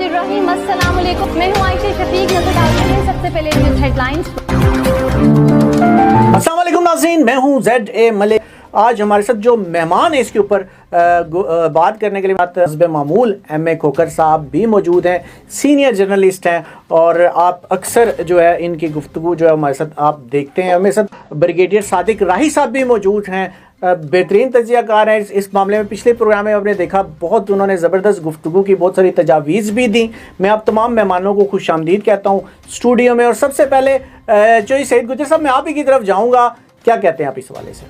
बिस्मिल्लाहिर्रहमानिर्रहीम, अस्सलाम वालेकुम। मैं हूं आयशा शफीक। नजर डालते हैं सबसे पहले न्यूज़ हेडलाइंस। अस्सलाम वालेकुम नाज़रीन, मैं हूं ZA मलिक। आज हमारे साथ जो मेहमान है इसके ऊपर बात करने के लिए हस्ब मामूल MA खोखर साहब भी मौजूद हैं, सीनियर जर्नलिस्ट हैं और आप अक्सर जो है इनकी गुफ्तगू जो है हमारे साथ आप देखते हैं। हमारे साथ ब्रिगेडियर सादिक राही साहब भी मौजूद हैं, बेहतरीन तजियाकार हैं इस मामले में। पिछले प्रोग्राम में आपने देखा बहुत उन्होंने ज़बरदस्त गुफ्तगू की, बहुत सारी तजावीज़ भी दी। मैं आप तमाम मेहमानों को खुश आमदीद कहता हूँ स्टूडियो में। और सबसे पहले चौधरी सईद गुज्जर साहब, मैं आप ही की तरफ जाऊँगा, क्या कहते हैं आप इस हवाले से?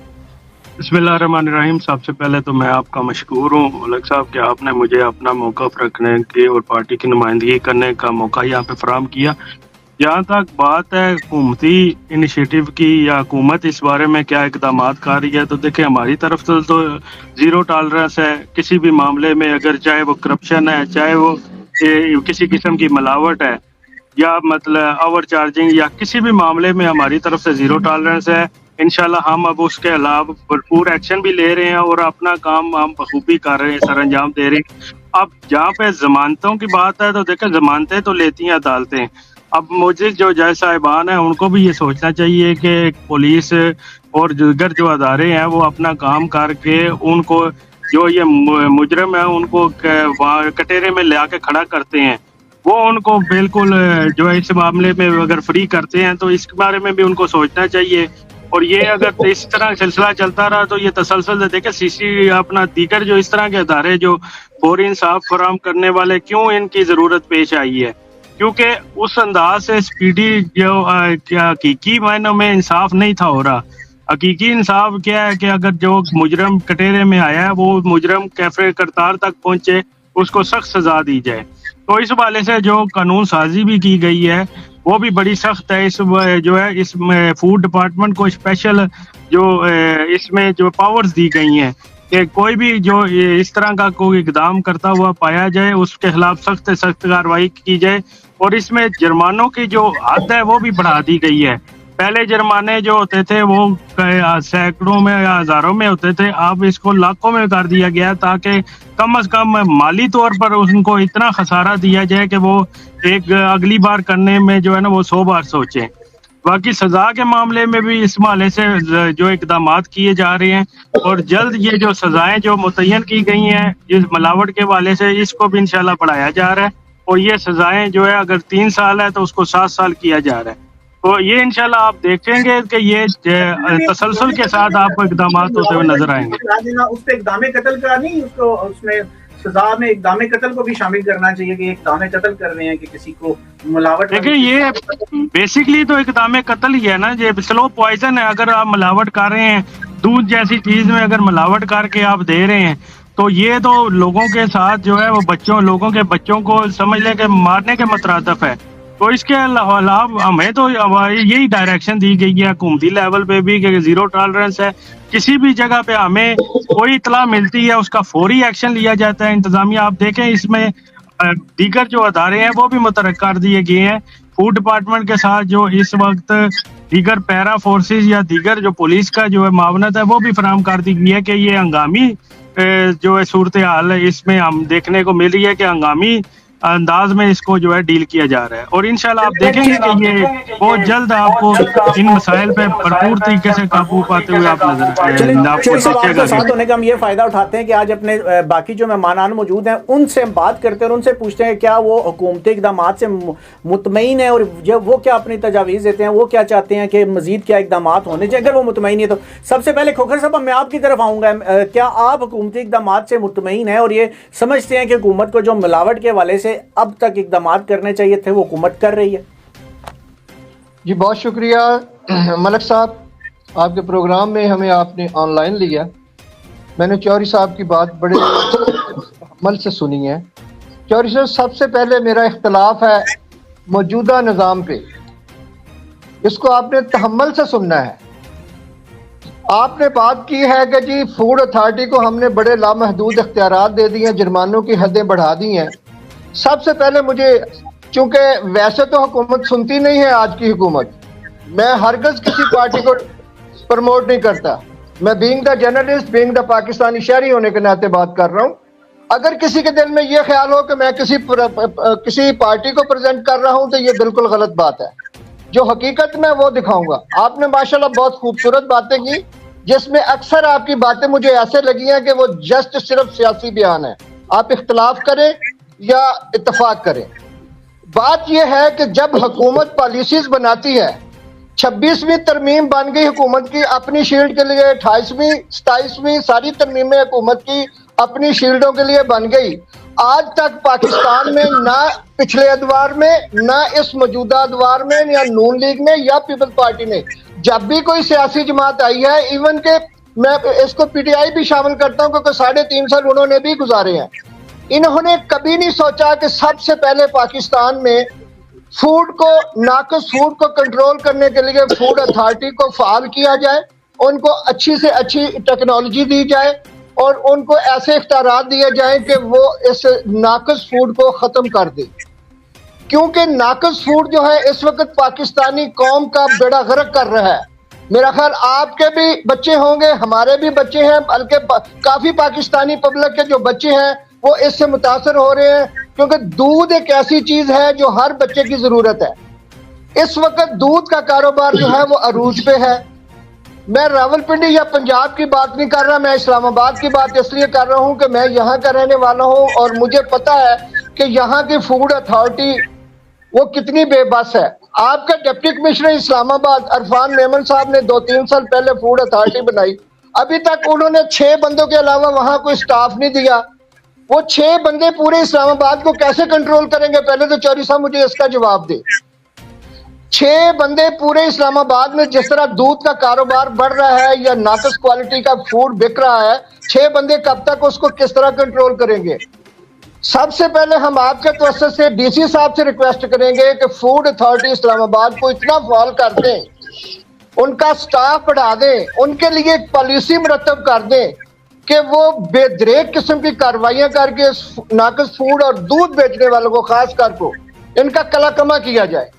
बिस्मिल्लाहिर्रहमानिर्रहीम। सबसे पहले तो मैं आपका मशकूर हूँ मलिक साहब कि आपने मुझे अपना मौक़िफ़ रखने के और पार्टी की नुमाइंदगी करने का मौका यहाँ पे फराहम किया। जहाँ तक बात है हुकूमती इनिशिएटिव की या हुकूमत इस बारे में क्या इकदाम कर रही है, तो देखिए हमारी तरफ से तो ज़ीरो टॉलरेंस है किसी भी मामले में, अगर चाहे वो करप्शन है, चाहे वो किसी किस्म की मिलावट है या मतलब ओवर चार्जिंग या किसी भी मामले में हमारी तरफ से ज़ीरो टॉलरेंस है। इंशाल्लाह हम अब उसके अलावा भरपूर एक्शन भी ले रहे हैं और अपना काम हम बखूबी कर रहे हैं, सर अंजाम दे रहे हैं। अब जहाँ पे जमानतों की बात है तो देखें जमानतें तो लेती हैं अदालतें। अब मुझे जो जज साहिबान हैं उनको भी ये सोचना चाहिए कि पुलिस और दीगर जो अदारे हैं वो अपना काम करके उनको जो ये मुजरम है उनको कटेरे में ले आके खड़ा करते हैं, वो उनको बिल्कुल जो है इस मामले में अगर फ्री करते हैं तो इस बारे में भी उनको सोचना चाहिए। और ये अगर इस तरह सिलसिला चलता रहा तो ये तसलसल देखे सीसी अपना दीगर जो इस तरह के अदारे जो फौरी इंसाफ फराहम करने वाले, क्यों इनकी ज़रूरत पेश आई है, क्योंकि उस अंदाज से स्पीडी जो क्या हकीकी मायनों में इंसाफ नहीं था हो रहा। हकीकी इंसाफ क्या है कि अगर जो मुजरम कटेरे में आया है वो मुजरम कैफे करतार तक पहुंचे, उसको सख्त सजा दी जाए। तो इस वाले से जो कानून साजी भी की गई है वो भी बड़ी सख्त है। इस जो है इसमें फूड डिपार्टमेंट को स्पेशल जो इसमें जो पावर्स दी गई हैं कि कोई भी जो इस तरह का कोई इकदाम करता हुआ पाया जाए उसके खिलाफ सख्त से सख्त कार्रवाई की जाए। और इसमें जुर्मानों की जो हद है वो भी बढ़ा दी गई है। पहले जुर्माने जो होते थे वो सैकड़ों में या हजारों में होते थे, अब इसको लाखों में कर दिया गया ताकि कम से कम माली तौर पर उनको इतना खसारा दिया जाए कि वो एक अगली बार करने में जो है ना वो 100 बार सोचें। बाकी सजा के मामले में भी इस माले से जो इकदाम किए जा रहे हैं और जल्द ये जो सजाएं जो मुतय्यन की गई हैं इस मिलावट के वाले से, इसको भी इंशाल्लाह बढ़ाया जा रहा है। और ये सजाएं जो है अगर 3 साल है तो उसको 7 साल किया जा रहा है। तो ये इंशाल्लाह आप देखेंगे कि ये तसलसल के साथ आपको इकदाम होते हुए नजर आएंगे। उस पर इक़दाम कत्ल का नहीं, उसको उसमें सजा में इक़दाम कत्ल को भी शामिल करना चाहिए कि इक़दाम कत्ल कर रहे हैं कि किसी को मिलावट। देखिए ये बेसिकली तो इक़दाम कत्ल ही है ना, ये स्लो पॉइजन है। अगर आप मिलावट कर रहे हैं दूध जैसी चीज में, अगर मिलावट करके आप दे रहे हैं तो ये तो लोगों के साथ जो है वो लोगों के बच्चों को समझ लें कि मारने के मुतरादिफ है। तो इसके अलावा हमें तो यही डायरेक्शन दी गई है हुकूमती लेवल पे भी कि ज़ीरो टॉलरेंस है। किसी भी जगह पे हमें कोई इतला मिलती है उसका फौरी एक्शन लिया जाता है। इंतजामिया आप देखें इसमें दीगर जो अदारे हैं वो भी मुतरक कर दिए गए हैं। फूड डिपार्टमेंट के साथ जो इस वक्त दीगर पैरा फोर्सेस या दीगर जो पुलिस का जो है मावनत है वो भी फराहम कर दी गई है कि ये हंगामी जो है सूरत हाल इसमें हम देखने को मिल रही है कि हंगामी अंदाज में इसको जो है डील किया जा रहा है। और इंशाल्लाह आप देखेंगे कि ये बहुत जल्द आपको इन मसाइल पे भरपूर तरीके से काबू पाते हुए आप साथ होने का हम ये फायदा उठाते हैं कि आज अपने बाकी जो मेहमान मौजूद हैं उनसे हम बात करते हैं और उनसे पूछते हैं क्या वो हुकूमती इक़दाम से मुतमईन है और जब वो क्या अपनी तजावीज़ देते हैं, वो क्या चाहते हैं कि मजीद क्या इक़दाम होने चाहिए। अगर वो मुतमईन है तो सबसे पहले खोखर साहब मैं आपकी तरफ आऊँगा, क्या आप हुकूमती इक़दाम से मुतमईन हैं और ये समझते हैं कि हुकूमत को जो मिलावट के हवाले से अब तक इक़दाम करने चाहिए थे वो हुकूमत कर रही है? जी बहुत शुक्रिया मलिक साहब, आपके प्रोग्राम में हमें आपने ऑनलाइन लिया। मैंने चौधरी साहब की बात बड़े अमल से सुनी है। चौधरी साहब, सबसे पहले मेरा इख्तलाफ है मौजूदा निज़ाम पे, इसको आपने तहम्मुल से सुनना है। आपने बात की है कि जी फूड अथॉरिटी को हमने बड़े लामहदूद इख्तियारात दे दिए हैं, जुर्मानों की हदें बढ़ा दी हैं। सबसे पहले मुझे, चूंकि वैसे तो हुकूमत सुनती नहीं है आज की हुकूमत, मैं हरगिज़ किसी पार्टी को प्रमोट नहीं करता। मैं being the journalist, being the Pakistani शहरी होने के नाते बात कर रहा हूँ। अगर किसी के दिल में ये ख्याल हो कि मैं किसी पार्टी को प्रेजेंट कर रहा हूं तो ये बिल्कुल गलत बात है। जो हकीकत में वो दिखाऊंगा। आपने माशाल्लाह बहुत खूबसूरत बातें की, जिसमें अक्सर आपकी बातें मुझे ऐसे लगी हैं कि वो जस्ट सिर्फ सियासी बयान है। आप इख्तलाफ करें या इत्तफाक करें, बात यह है कि जब हुकूमत पॉलिसीज बनाती है, 26वीं तरमीम बन गई हुकूमत की अपनी शील्ड के लिए, 28वीं 27वीं सारी तरमीमें हुकूमत की अपनी शील्डों के लिए बन गई। आज तक पाकिस्तान में ना पिछले अदवार में, ना इस मौजूदा अदवार में, या नून लीग ने या पीपल्स पार्टी ने जब भी कोई सियासी जमात आई है, इवन के मैं इसको पीटीआई भी शामिल करता हूं क्योंकि 3.5 साल उन्होंने भी गुजारे हैं, इन्होंने कभी नहीं सोचा कि सबसे पहले पाकिस्तान में फूड को, नाकस फूड को कंट्रोल करने के लिए फूड अथॉरिटी को फाल किया जाए, उनको अच्छी से अच्छी टेक्नोलॉजी दी जाए और उनको ऐसे इख्तियारात दिए जाएं कि वो इस नाकस फूड को खत्म कर दे। क्योंकि नाकस फूड जो है इस वक्त पाकिस्तानी कौम का बेड़ा गर्क कर रहा है। मेरा ख्याल आपके भी बच्चे होंगे, हमारे भी बच्चे हैं, बल्कि काफी पाकिस्तानी पब्लिक के जो बच्चे हैं वो इससे मुतासर हो रहे हैं, क्योंकि दूध एक ऐसी चीज है जो हर बच्चे की जरूरत है। इस वक्त दूध का कारोबार जो है वो अरूज पे है। मैं रावलपिंडी या पंजाब की बात नहीं कर रहा, मैं इस्लामाबाद की बात इसलिए कर रहा हूं कि मैं यहाँ का रहने वाला हूं और मुझे पता है कि यहाँ की फूड अथॉरिटी वो कितनी बेबस है। आपका डिप्टी कमिश्नर इस्लामाबाद अरफान मेमन साहब ने 2-3 साल पहले फूड अथॉरिटी बनाई, अभी तक उन्होंने 6 बंदों के अलावा वहां कोई स्टाफ नहीं दिया। वो 6 बंदे पूरे इस्लामाबाद को कैसे कंट्रोल करेंगे? पहले तो चौधरी साहब मुझे इसका जवाब दे। 6 बंदे पूरे इस्लामाबाद में जिस तरह दूध का कारोबार बढ़ रहा है या नाकस क्वालिटी का फूड बिक रहा है, 6 बंदे कब तक उसको किस तरह कंट्रोल करेंगे? सबसे पहले हम आपके तवज्जो से डीसी साहब से रिक्वेस्ट करेंगे कि फूड अथॉरिटी इस्लामाबाद को इतना फॉल कर दें, उनका स्टाफ बढ़ा दें, उनके लिए एक पॉलिसी मुरतब कर दें कि वो बेदरेक किस्म की कार्रवाइयां करके नाकस फूड और दूध बेचने वालों को खास कर को इनका कलाकमा किया जाए।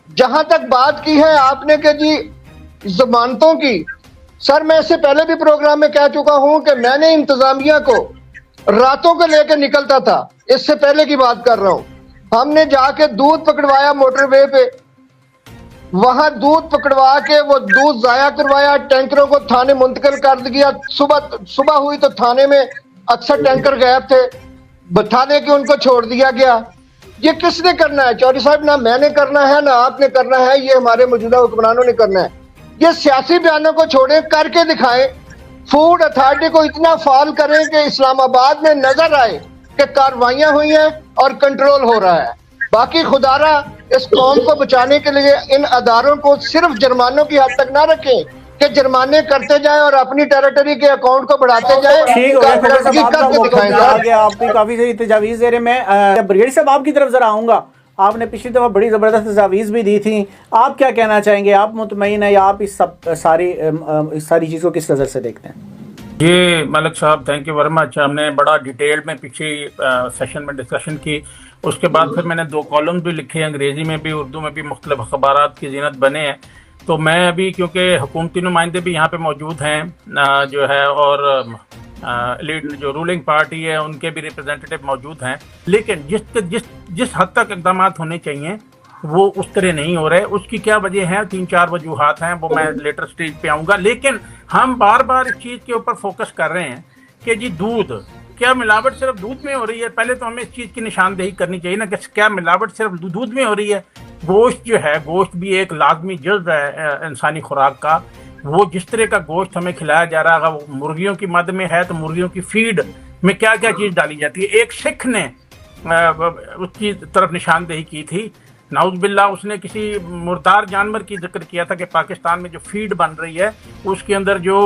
जहां तक बात की है आपने कि जी जमानतों की, सर मैं इससे पहले भी प्रोग्राम में कह चुका हूं कि मैंने इंतजामिया को रातों को लेकर निकलता था, इससे पहले की बात कर रहा हूं। हमने जाके दूध पकड़वाया मोटरवे पे, वहां दूध पकड़वा के वो दूध जाया करवाया, टैंकरों को थाने मुंतकिल कर दिया। सुबह हुई तो थाने में अक्सर टैंकर गायब थे, थाने के उनको छोड़ दिया गया। ये किसने करना है चौधरी साहब? ना मैंने करना है ना आपने करना है, ये हमारे मौजूदा हुक्मरानों ने करना है। ये सियासी बयानों को छोड़े, करके दिखाएं। फूड अथॉरिटी को इतना फाल करें कि इस्लामाबाद में नजर आए कि कार्रवाइयां हुई हैं और कंट्रोल हो रहा है। बाकी खुदारा इस कौम को बचाने के लिए इन अदारों को सिर्फ जुर्मानों की हद तक ना रखें कि जुर्माने करते जाएं और अपनी टेरिटरी के अकाउंट को बढ़ाते जाएं। ठीक हो गया, आपकी काफी सही तजावीज दे रहे। मैं ब्रिगेडियर साहब आपकी तरफ जरा आऊंगा। आपने पिछली दफा बड़ी जबरदस्त तजावीज भी दी थी, आप क्या कहना चाहेंगे? आप मुतमईन है या आप इस सारी चीज़ को किस नज़र से देखते हैं? ये मलिक साहब थैंक यू वेरी मच। हमने बड़ा डिटेल में पीछे सेशन में डिस्कशन की, उसके बाद फिर मैंने 2 कॉलम भी लिखे, अंग्रेजी में भी उर्दू में भी मुख्तलिफ अखबारात की ज़ीनत बने हैं। तो मैं अभी क्योंकि हुकूमती नुमाइंदे भी यहाँ पे मौजूद हैं जो है, और लीड जो रूलिंग पार्टी है उनके भी रिप्रेजेंटेटिव मौजूद हैं, लेकिन जिस हद तक इक़दाम होने चाहिए वो उस तरह नहीं हो रहे। उसकी क्या वजह है? 3-4 वजूहात हैं, वो मैं लेटर स्टेज पे आऊँगा। लेकिन हम बार बार इस चीज़ के ऊपर फोकस कर रहे हैं कि जी दूध, क्या मिलावट सिर्फ दूध में हो रही है? पहले तो हमें इस चीज़ की निशानदेही करनी चाहिए ना कि क्या मिलावट सिर्फ दूध में हो रही है। गोश्त जो है, गोश्त भी एक लाजमी जुज़ है इंसानी खुराक का। वो जिस तरह का गोश्त हमें खिलाया जा रहा है, वो मुर्गियों की मद में है तो मुर्गियों की फीड में क्या क्या चीज़ डाली जाती है। एक सिख ने उसकी तरफ निशानदेही की थी, नाउज़ उसने किसी मुर्दार जानवर की जिक्र किया था कि पाकिस्तान में जो फीड बन रही है उसके अंदर जो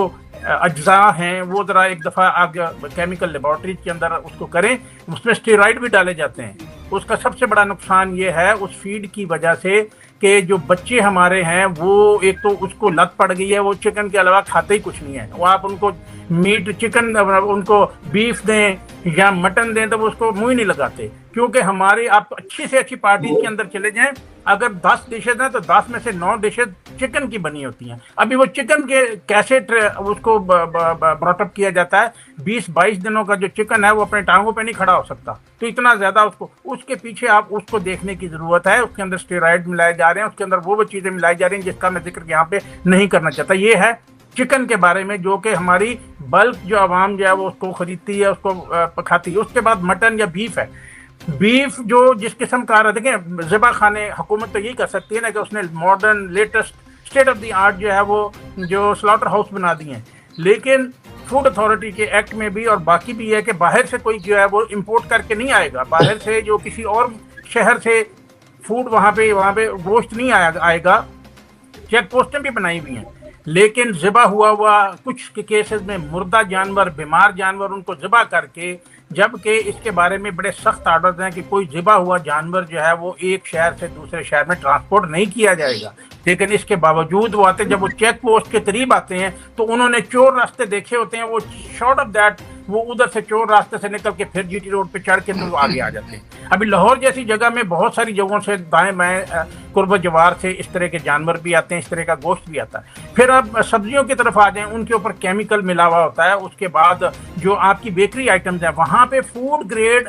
अज्जा हैं वो ज़रा एक दफ़ा आगे केमिकल लेबॉर्ट्रीज के अंदर उसको करें, उसमें स्टेरॉइड भी डाले जाते हैं। उसका सबसे बड़ा नुकसान ये है उस फीड की वजह से कि जो बच्चे हमारे हैं वो एक तो उसको लत पड़ गई है, वो चिकन के अलावा खाते ही कुछ नहीं है। वो आप उनको मीट चिकन उनको बीफ दें या मटन दें तो वो उसको मुँह ही नहीं लगाते, क्योंकि हमारे आप अच्छी से अच्छी पार्टी के अंदर चले जाएं अगर 10 डिशेज हैं तो 10 में से 9 डिशेज चिकन की बनी होती हैं। अभी वो चिकन के कैसे उसको ब्रॉटअप किया जाता है, 20-22 दिनों का जो चिकन है वो अपने टांगों पे नहीं खड़ा हो सकता, तो इतना ज़्यादा उसके पीछे आप उसको देखने की ज़रूरत है। उसके अंदर स्टेरॉइड मिलाए जा रहे हैं, उसके अंदर वो चीज़ें मिलाई जा रही हैं जिसका मैं जिक्र यहाँ पे नहीं करना चाहता। ये है चिकन के बारे में, जो कि हमारी बल्क जो आवाम जो है वो उसको खरीदती है, उसको खाती है। उसके बाद मटन या बीफ है। बीफ जो जिस किस्म का देखें, ज़िबा खाने हुकूमत तो यही कर सकती है ना कि उसने modern latest state of the art जो है वो जो स्लॉटर हाउस बना दिए हैं, लेकिन फूड अथॉरिटी के एक्ट में भी और बाकी भी है कि बाहर से कोई जो है वो इंपोर्ट करके नहीं आएगा, बाहर से जो किसी और शहर से फूड वहाँ पे गोश्त नहीं आएगा। चेक पोस्टें भी बनाई हुई हैं, लेकिन ज़िबा हुआ कुछ के केसेस में मुर्दा जानवर, बीमार जानवर, उनको ज़िबा करके, जबकि इसके बारे में बड़े सख्त आर्डर्स हैं कि कोई ज़िबा हुआ जानवर जो है वो एक शहर से दूसरे शहर में ट्रांसपोर्ट नहीं किया जाएगा। लेकिन इसके बावजूद वो आते, जब वो चेक पोस्ट के करीब आते हैं तो उन्होंने चोर रास्ते देखे होते हैं, वो शॉर्ट ऑफ दैट वो उधर से चोर रास्ते से निकल के फिर जीटी रोड पे चढ़ के तो आगे आ जाते हैं। अभी लाहौर जैसी जगह में बहुत सारी जगहों से दाएं बाएं कुर्ब जवार से इस तरह के जानवर भी आते हैं, इस तरह का गोश्त भी आता है। फिर अब सब्जियों की तरफ आ जाएं, उनके ऊपर केमिकल मिला हुआ होता है। उसके बाद जो आपकी बेकरी आइटम्स हैं वहाँ पे फूड ग्रेड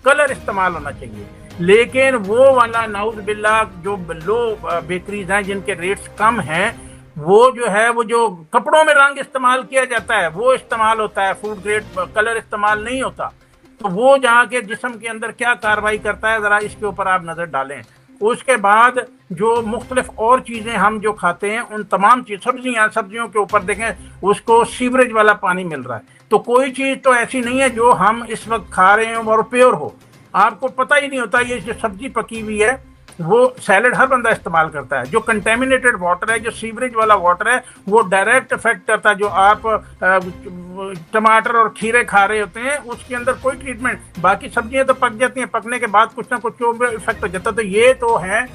कलर इस्तेमाल होना चाहिए, लेकिन वो वाला नाउज़ बिल्ला जो लो बेकरीज हैं जिनके रेट्स कम हैं, वो जो है वो जो कपड़ों में रंग इस्तेमाल किया जाता है वो इस्तेमाल होता है, फूड ग्रेड कलर इस्तेमाल नहीं होता। तो वो जहाँ के जिस्म के अंदर क्या कार्रवाई करता है, ज़रा इसके ऊपर आप नज़र डालें। उसके बाद जो मुख्तलिफ और चीज़ें हम जो खाते हैं, उन तमाम सब्जियों के ऊपर देखें, उसको सीवरेज वाला पानी मिल रहा है। तो कोई चीज़ तो ऐसी नहीं है जो हम इस वक्त खा रहे हैं और प्योर हो। आपको पता ही नहीं होता ये जो सब्जी पकी हुई है वो सैलड हर बंदा इस्तेमाल करता है। जो कंटेमिनेटेड वाटर है, जो सीवरेज वाला वाटर है, वो डायरेक्ट इफेक्ट करता है। जो आप टमाटर और खीरे खा रहे होते हैं उसके अंदर कोई ट्रीटमेंट, बाकी सब्जियां तो पक जाती हैं, पकने के बाद कुछ ना कुछ इफेक्ट हो जाता है। तो ये तो है,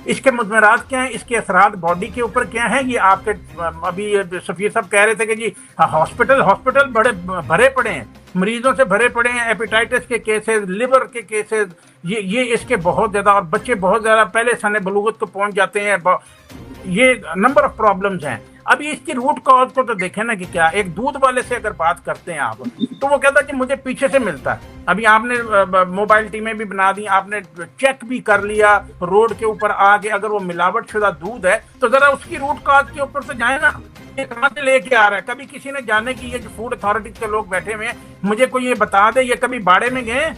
इसके मुज़मरात क्या हैं, इसके असरात बॉडी के ऊपर क्या हैं, ये आपके अभी सफ़ीर साहब कह रहे थे कि जी हॉस्पिटल बड़े भरे पड़े हैं, मरीजों से भरे पड़े हैं, हेपेटाइटिस के केसेस, लिवर के केसेस, ये इसके बहुत ज़्यादा, और बच्चे बहुत ज़्यादा पहले सने बलूगत को पहुंच जाते हैं। ये नंबर ऑफ प्रॉब्लम्स हैं। अभी इसकी रूट कॉज को तो देखें ना कि क्या, एक दूध वाले से अगर बात करते हैं आप, तो वो कहता है कि मुझे पीछे से मिलता है। अभी आपने मोबाइल टीमें भी बना दी, आपने चेक भी कर लिया रोड के ऊपर आके, अगर वो मिलावट शुदा दूध है तो जरा उसकी रूट कॉज के ऊपर से जाए ना, ये कहाँ से लेके आ रहा है। कभी किसी ने जाने की, ये जो फूड अथॉरिटी के लोग बैठे हुए हैं, मुझे कोई ये बता दे, ये कभी बाड़े में गए?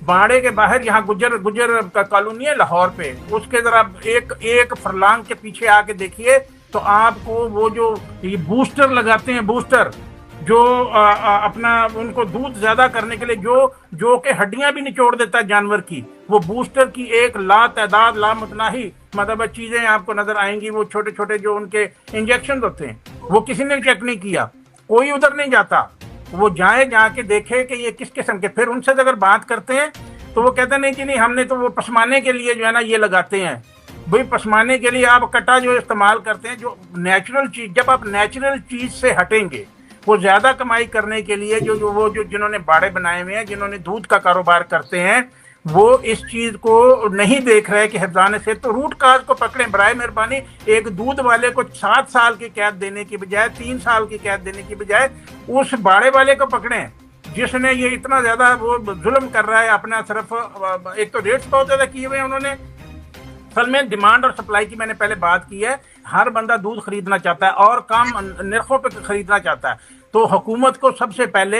बाड़े के बाहर यहाँ गुजर का कॉलोनी है लाहौर पे, उसके जरा एक फरलांग के पीछे आके देखिए तो आपको वो जो ये बूस्टर लगाते हैं, बूस्टर जो अपना उनको दूध ज्यादा करने के लिए जो कि हड्डियां भी निचोड़ देता है जानवर की, वो बूस्टर की एक लातादाद लामतनाही मतलब चीजें आपको नजर आएंगी। वो छोटे छोटे जो उनके इंजेक्शन होते हैं, वो किसी ने चेक नहीं किया, कोई उधर नहीं जाता। वो जाके देखे कि ये किस किस्म के। फिर उनसे अगर बात करते हैं तो वो कहते नहीं कि नहीं, हमने तो वो पसमाने के लिए जो है ना ये लगाते हैं। भाई पसमाने के लिए आप कटा जो इस्तेमाल करते हैं, जो नेचुरल चीज, जब आप नेचुरल चीज से हटेंगे, वो ज्यादा कमाई करने के लिए जो जिन्होंने बाड़े बनाए हुए हैं, जिन्होंने दूध का कारोबार करते हैं, वो इस चीज को नहीं देख रहे कि हिफाजत से। तो रूट काज को पकड़ें बराए मेहरबानी। एक दूध वाले को 7 साल की कैद देने की बजाय, 3 साल की कैद देने की बजाय, उस बाड़े वाले को पकड़ें जिसने ये इतना ज्यादा वो जुल्म कर रहा है अपना। सिर्फ एक तो रेट्स बहुत ज्यादा किए हुए हैं उन्होंने। असल में डिमांड और सप्लाई की मैंने पहले बात की है। हर बंदा दूध खरीदना चाहता है और कम निर्खों पे खरीदना चाहता है। तो हुकूमत को सबसे पहले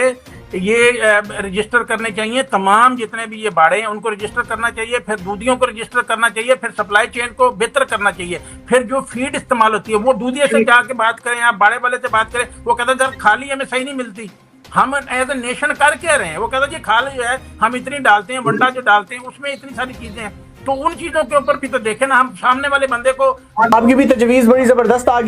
ये रजिस्टर करने चाहिए, तमाम जितने भी ये बाड़े हैं उनको रजिस्टर करना चाहिए, फिर दूधियों को रजिस्टर करना चाहिए, फिर सप्लाई चेन को बेहतर करना चाहिए, फिर जो फीड इस्तेमाल होती है वो दूधिया से जाके बात करें, आप बाड़े वाले से बात करें, वो कहता है सर खाली हमें सही नहीं मिलती। हम एज ए नेशन कर क्या रहे हैं? वो कहता जी खाली जो है हम इतनी डालते हैं, वंडा जो डालते हैं उसमें इतनी सारी चीजें हैं। तो उन चीजों के ऊपर भी तो देखें ना, हम सामने वाले बंदे को। आपकी भी तजवीज़ बड़ी जबरदस्त आ गई।